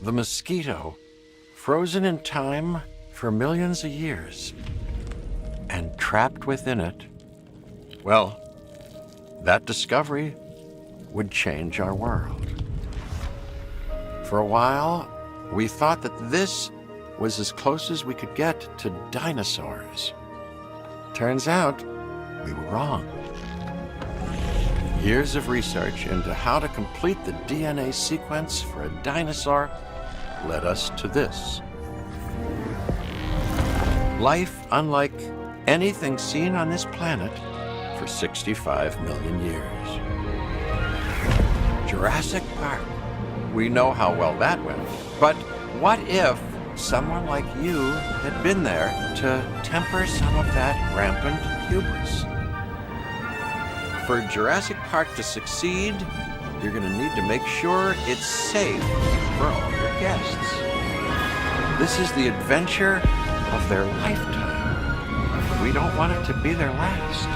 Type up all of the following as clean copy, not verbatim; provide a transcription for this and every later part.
the mosquito, frozen in time for millions of years, and trapped within it, well, that discovery would change our world. For a while, we thought that this was as close as we could get to dinosaurs. Turns out, we were wrong. Years of research into how to complete the DNA sequence for a dinosaur led us to this. Life unlike anything seen on this planet for 65 million years. Jurassic Park. We know how well that went, but what if someone like you had been there to temper some of that rampant hubris? For Jurassic Park to succeed, you're going to need to make sure it's safe for all your guests. This is the adventure of their lifetime. We don't want it to be their last.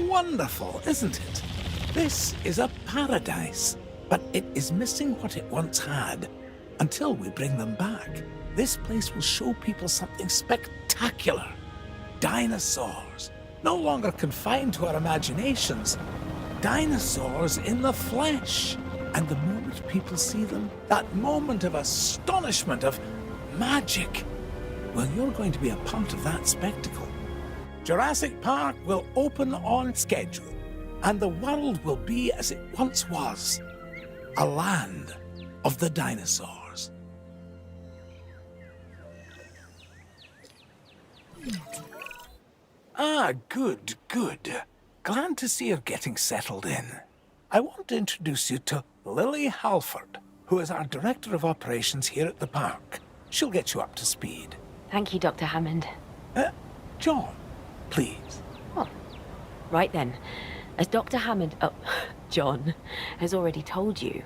Wonderful, isn't it? This is a paradise, but it is missing what it once had. Until we bring them back, this place will show people something spectacular. Dinosaurs, no longer confined to our imaginations. Dinosaurs in the flesh. And the moment people see them, that moment of astonishment, of magic, well, you're going to be a part of that spectacle. Jurassic Park will open on schedule, and the world will be as it once was, a land of the dinosaurs. Ah, good. Glad to see you're getting settled in. I want to introduce you to Lily Halford, who is our Director of Operations here at the park. She'll get you up to speed. Thank you, Dr. Hammond. John, please. Oh, right then. As Dr. Hammond, John, has already told you,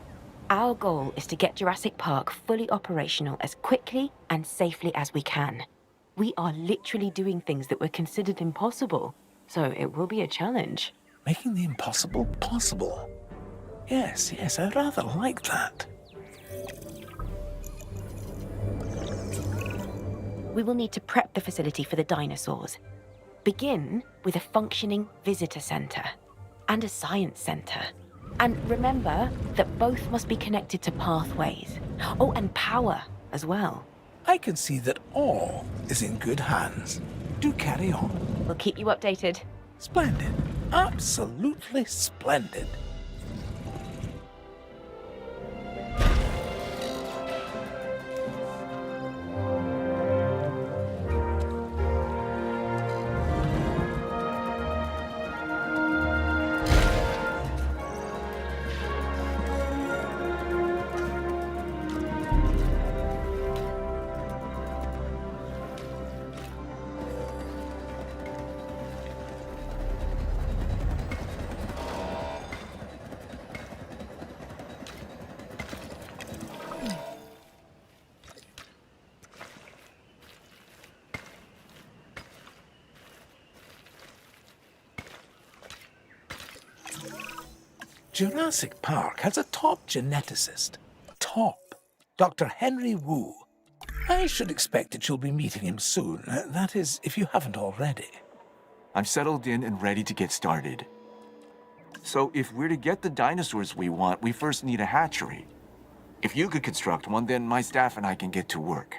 our goal is to get Jurassic Park fully operational as quickly and safely as we can. We are literally doing things that were considered impossible, so it will be a challenge. Making the impossible possible. Yes, I rather like that. We will need to prep the facility for the dinosaurs. Begin with a functioning visitor center and a science center. And remember that both must be connected to pathways. Oh, and power as well. I can see that all is in good hands. Do carry on. We'll keep you updated. Splendid. Absolutely splendid. Jurassic Park has a top geneticist. Top. Dr. Henry Wu. I should expect that you'll be meeting him soon. That is, if you haven't already. I'm settled in and ready to get started. So if we're to get the dinosaurs we want, we first need a hatchery. If you could construct one, then my staff and I can get to work.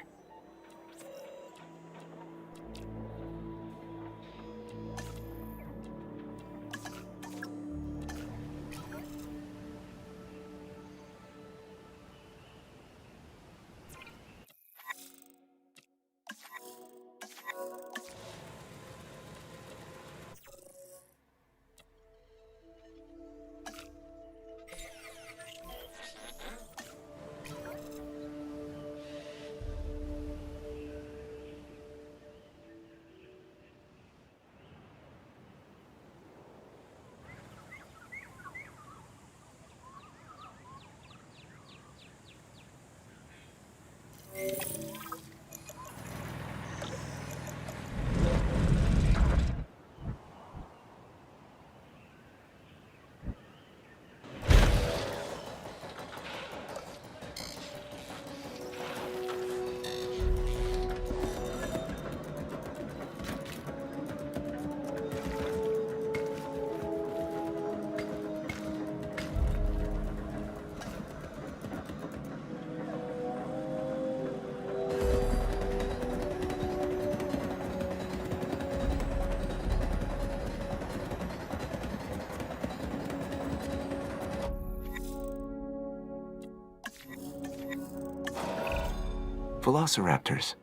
Velociraptors.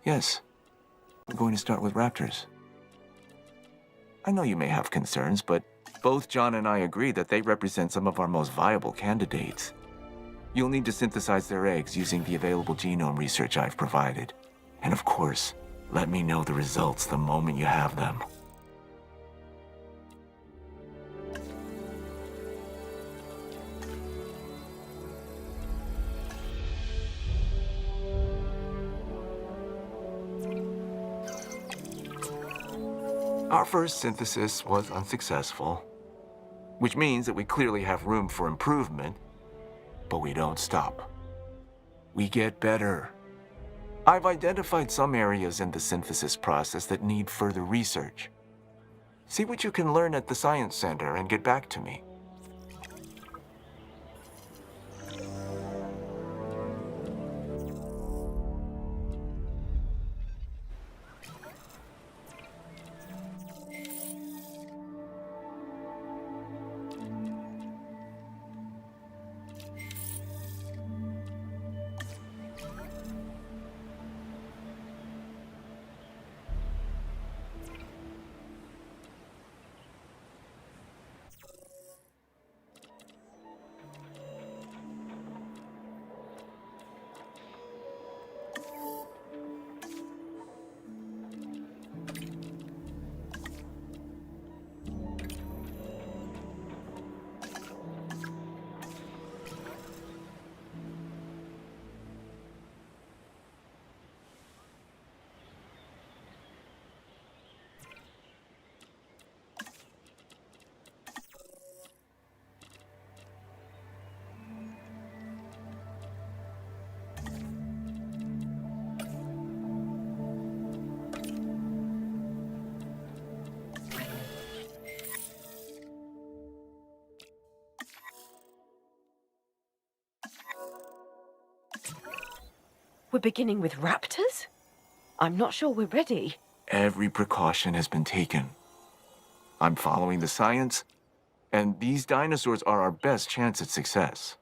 Yes, we're going to start with raptors. I know you may have concerns, but both John and I agree that they represent some of our most viable candidates. You'll need to synthesize their eggs using the available genome research I've provided. And of course, let me know the results the moment you have them. Our first synthesis was unsuccessful, which means that we clearly have room for improvement, but we don't stop. We get better. I've identified some areas in the synthesis process that need further research. See what you can learn at the Science Center and get back to me. We're beginning with raptors? I'm not sure we're ready. Every precaution has been taken. I'm following the science, and these dinosaurs are our best chance at success.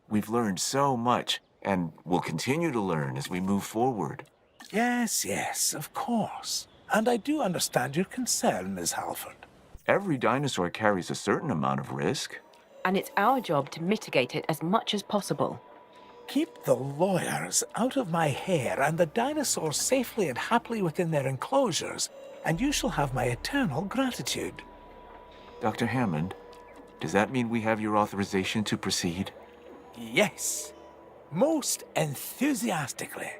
We've learned so much, and we'll continue to learn as we move forward. Yes, of course. And I do understand your concern, Ms. Halford. Every dinosaur carries a certain amount of risk. And it's our job to mitigate it as much as possible. Keep the lawyers out of my hair and the dinosaurs safely and happily within their enclosures, and you shall have my eternal gratitude. Dr. Hammond, does that mean we have your authorization to proceed? Yes, most enthusiastically.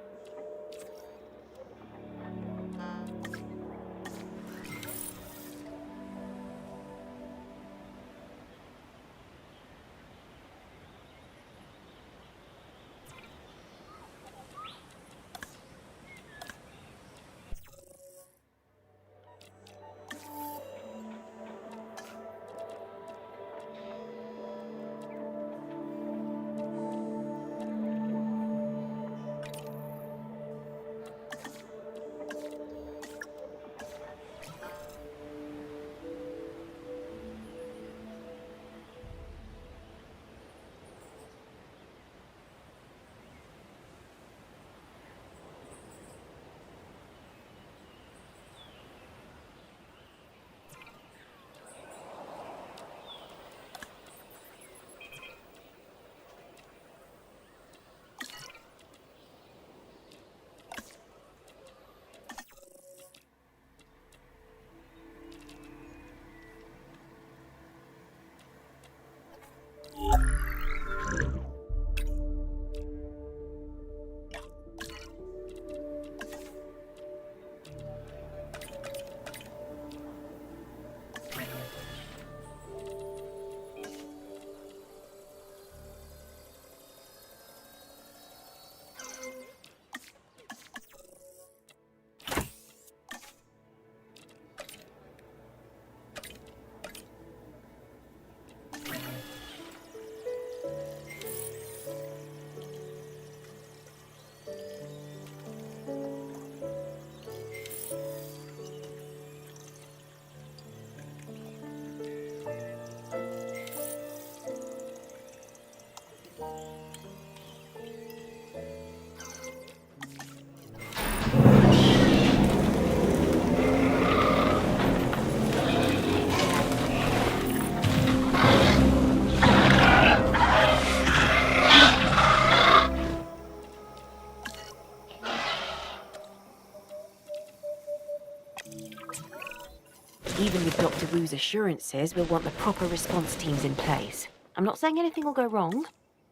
JWE's assurances, we'll want the proper response teams in place. I'm not saying anything will go wrong.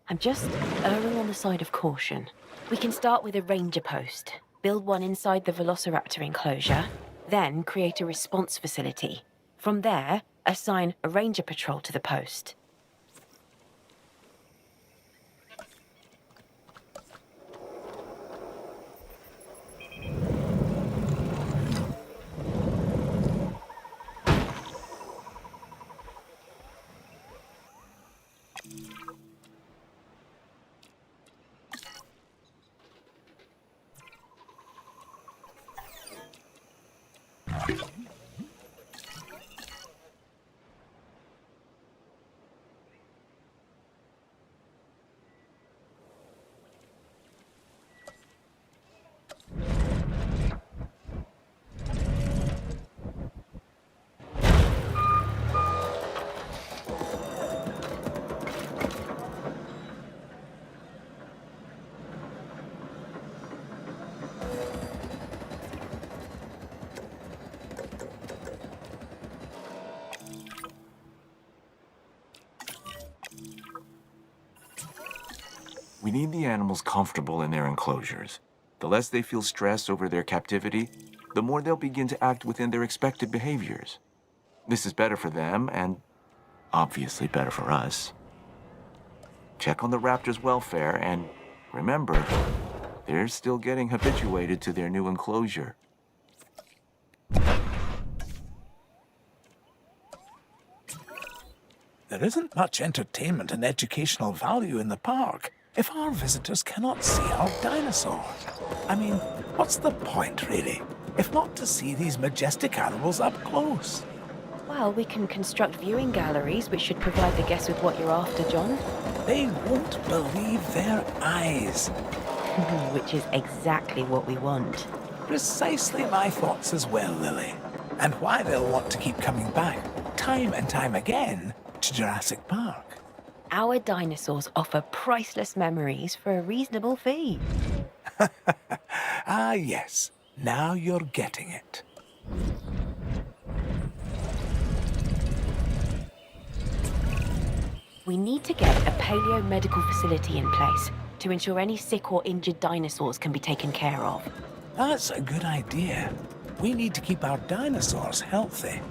I'm just erring on the side of caution. We can start with a ranger post, build one inside the Velociraptor enclosure, then create a response facility. From there, assign a ranger patrol to the post. We need the animals comfortable in their enclosures. The less they feel stress over their captivity, the more they'll begin to act within their expected behaviors. This is better for them and obviously better for us. Check on the raptors' welfare and remember, they're still getting habituated to their new enclosure. There isn't much entertainment and educational value in the park if our visitors cannot see our dinosaurs. I mean, what's the point, really, if not to see these majestic animals up close? Well, we can construct viewing galleries, which should provide the guests with what you're after, John. They won't believe their eyes. Which is exactly what we want. Precisely my thoughts as well, Lily. And why they'll want to keep coming back, time and time again, to Jurassic Park. Our dinosaurs offer priceless memories for a reasonable fee. Ah, yes. Now you're getting it. We need to get a paleo-medical facility in place to ensure any sick or injured dinosaurs can be taken care of. That's a good idea. We need to keep our dinosaurs healthy.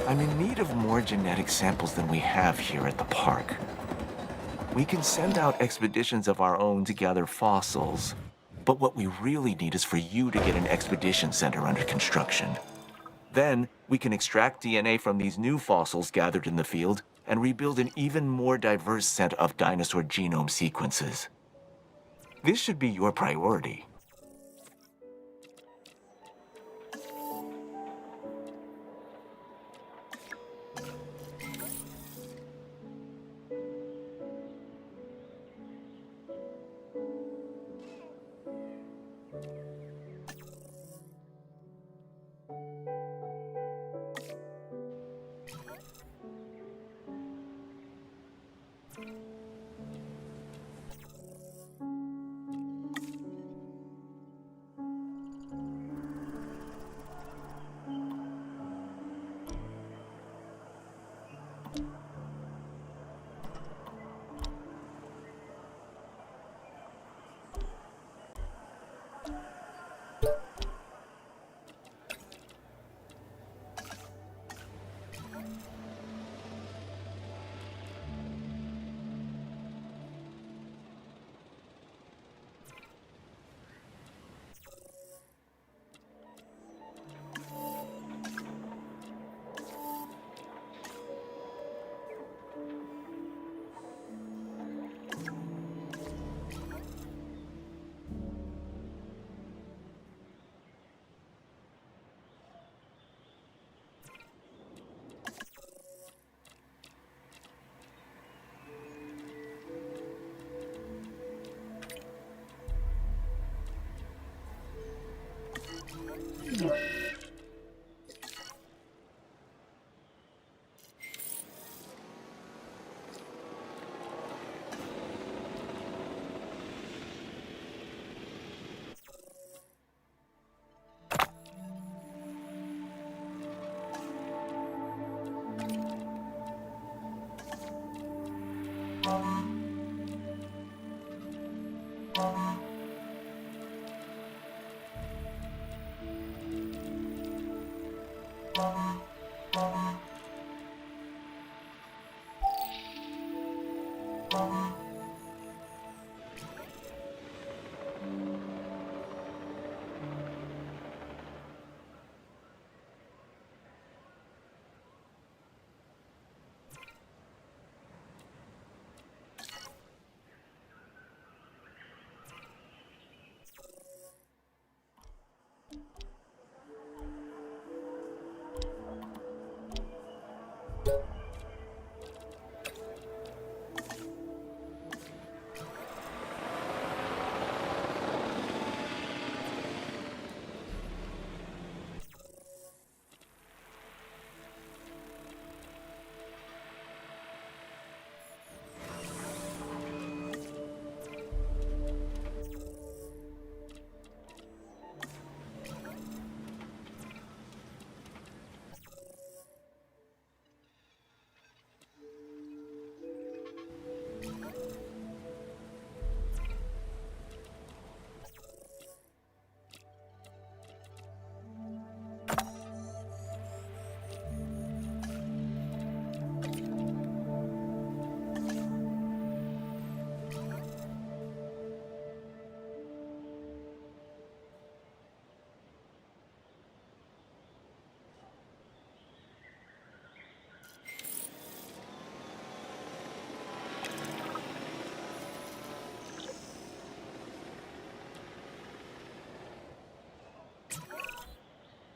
I'm in need of more genetic samples than we have here at the park. We can send out expeditions of our own to gather fossils, but what we really need is for you to get an expedition center under construction. Then, we can extract DNA from these new fossils gathered in the field and rebuild an even more diverse set of dinosaur genome sequences. This should be your priority.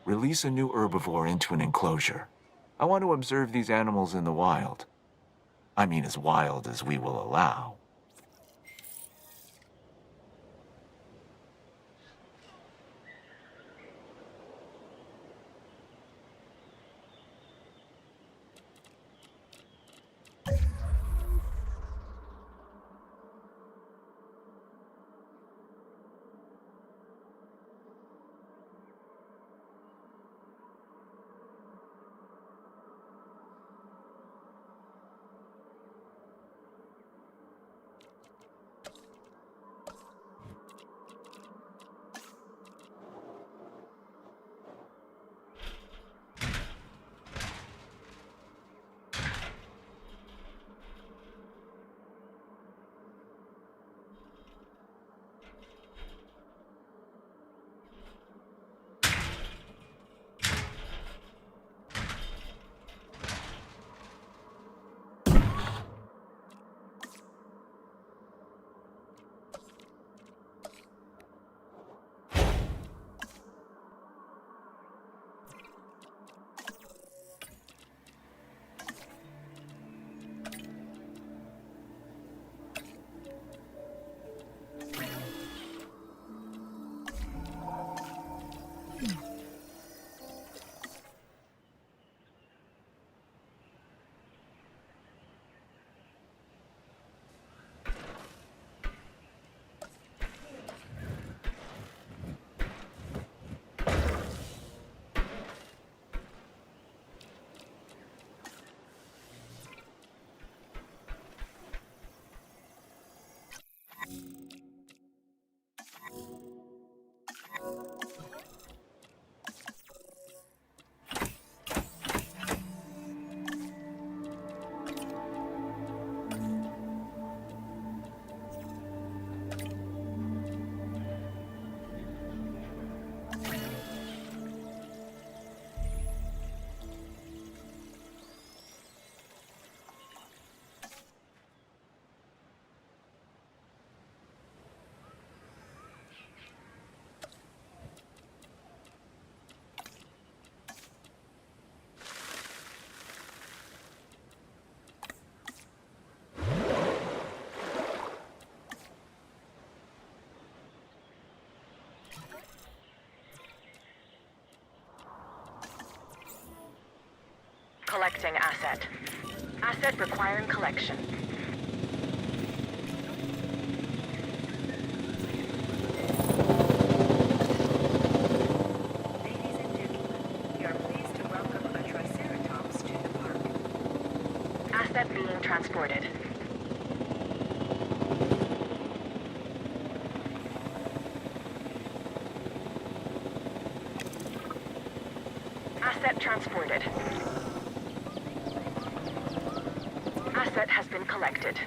Release a new herbivore into an enclosure. I want to observe these animals in the wild. I mean, as wild as we will allow. Collecting asset. Asset requiring collection. Ladies and gentlemen, we are pleased to welcome a Triceratops to the park. Asset being transported. Asset transported. Asset has been collected.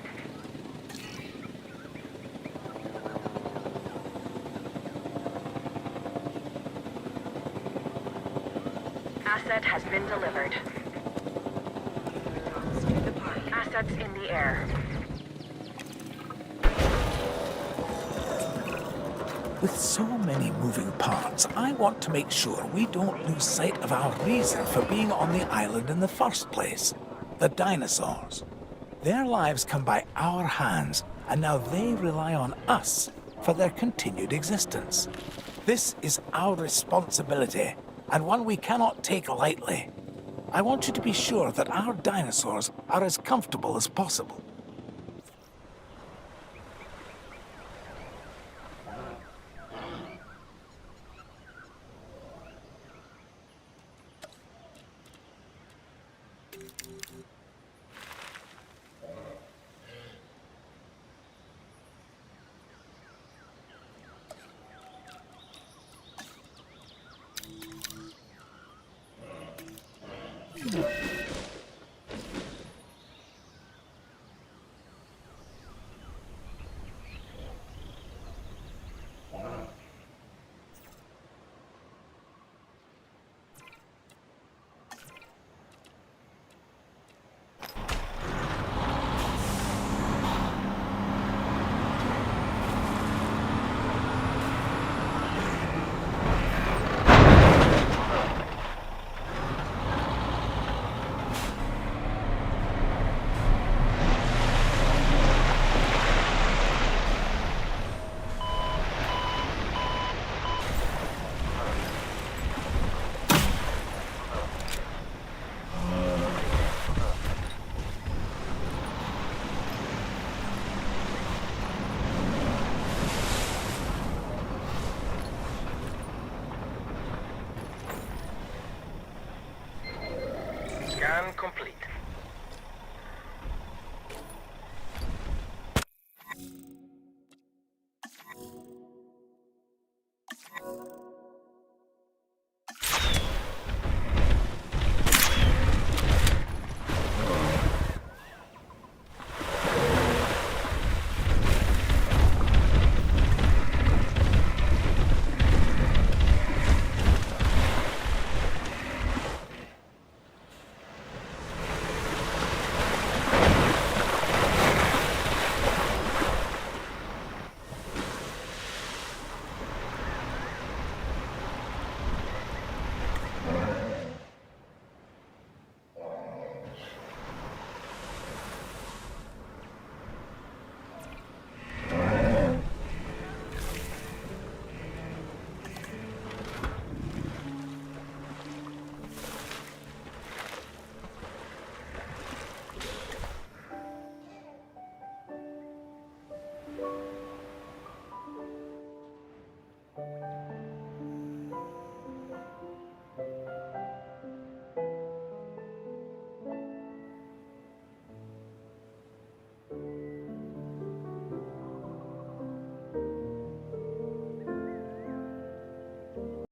Asset has been delivered. Assets in the air. With so many moving parts, I want to make sure we don't lose sight of our reason for being on the island in the first place. The dinosaurs. Their lives come by our hands, and now they rely on us for their continued existence. This is our responsibility, and one we cannot take lightly. I want you to be sure that our dinosaurs are as comfortable as possible. Scan complete.